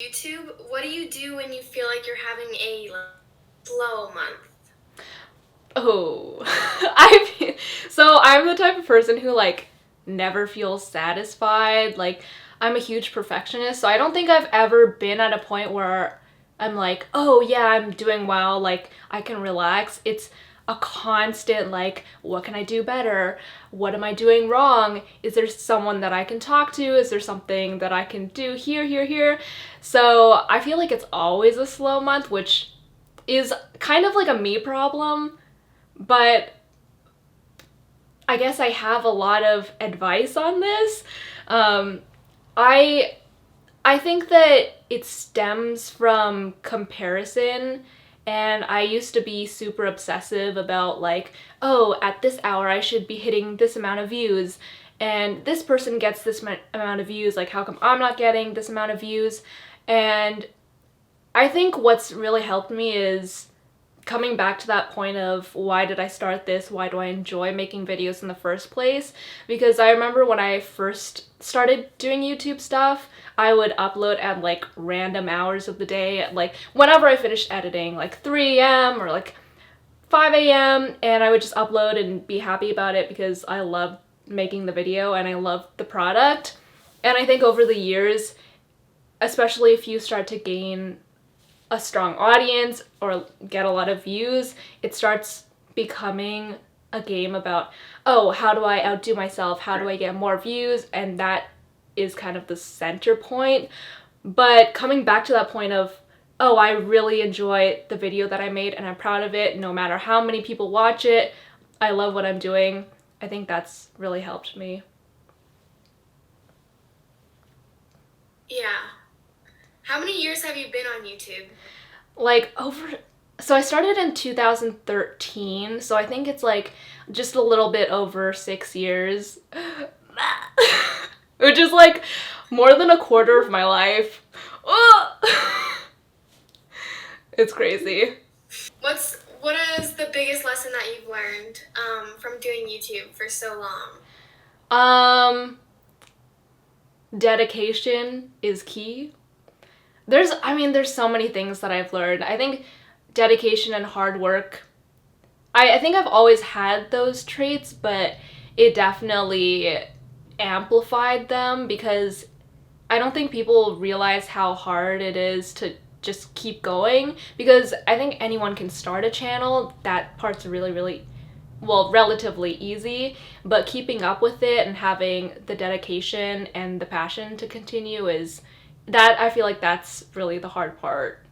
YouTube, what do you do when you feel like you're having a slow month? Oh, so I'm the type of person who like never feels satisfied. Like I'm a huge perfectionist, so I don't think I've ever been at a point where I'm like, oh yeah, I'm doing well, like I can relax. It's a constant like, what can I do better? What am I doing wrong? Is there someone that I can talk to? Is there something that I can do here? So I feel like it's always a slow month, which is kind of like a me problem, but I guess I have a lot of advice on this. Um, I I think that it stems from comparison, and I used to be super obsessive about like, oh, at this hour I should be hitting this amount of views, and this person gets this amount of views, like how come I'm not getting this amount of views? And I think what's really helped me is coming back to that point of why did I start this? Why do I enjoy making videos in the first place? Because I remember when I first started doing YouTube stuff, I would upload at like random hours of the day, like whenever I finished editing, like 3 a.m. or like 5 a.m. and I would just upload and be happy about it because I loved making the video and I loved the product. And I think over the years, especially if you start to gain a strong audience or get a lot of views, it starts becoming a game about, oh, how do I outdo myself? How do I get more views? And that is kind of the center point. But coming back to that point of, oh, I really enjoy the video that I made and I'm proud of it, no matter how many people watch it, I love what I'm doing. I think that's really helped me. Yeah. How many years have you been on YouTube? So I started in 2013, so I think it's like just a little bit over 6 years. Which is like more than a quarter of my life. It's crazy. What is the biggest lesson that you've learned from doing YouTube for so long? Dedication is key. There's so many things that I've learned. I think dedication and hard work, I think I've always had those traits, but it definitely amplified them because I don't think people realize how hard it is to just keep going, because I think anyone can start a channel. That part's really, well, relatively easy, but keeping up with it and having the dedication and the passion to continue is that, I feel like that's really the hard part.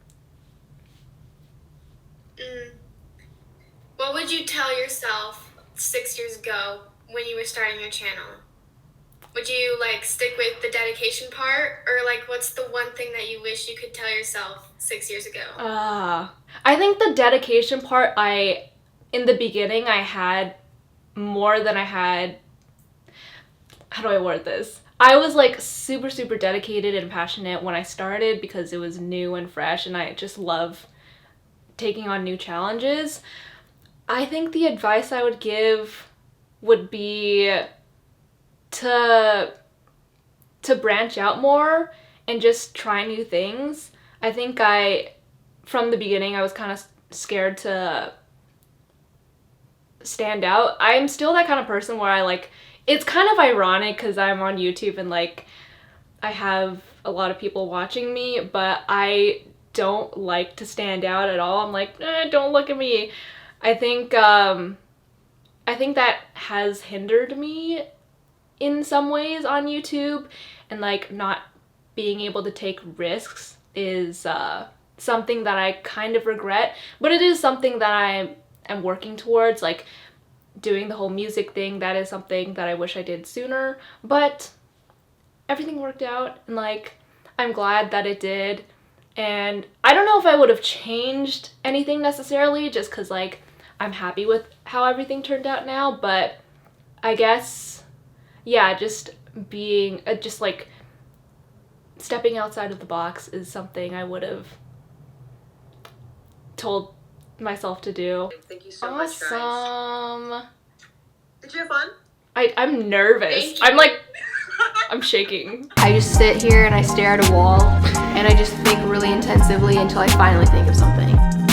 What would you tell yourself 6 years ago when you were starting your channel? Would you like stick with the dedication part, or like what's the one thing that you wish you could tell yourself 6 years ago? I think the dedication part, in the beginning I had more than I had, how do I word this? I was like super dedicated and passionate when I started because it was new and fresh and I just love taking on new challenges. I think the advice I would give would be to branch out more and just try new things. I think from the beginning I was kind of scared to stand out. I'm still that kind of person where I like, it's kind of ironic because I'm on YouTube and like I have a lot of people watching me, but I don't like to stand out at all. I'm like, don't look at me. I think that has hindered me in some ways on YouTube, and like not being able to take risks is something that I kind of regret, but it is something that I am working towards, like doing the whole music thing. That is something that I wish I did sooner, but everything worked out and like I'm glad that it did. And I don't know if I would have changed anything necessarily, just because like I'm happy with how everything turned out now, but I guess, yeah, just being, just like stepping outside of the box is something I would have told myself to do. Thank you so much, guys. Awesome. Did you have fun? I'm nervous. I'm like, I'm shaking. I just sit here and I stare at a wall. and I just think really intensively until I finally think of something.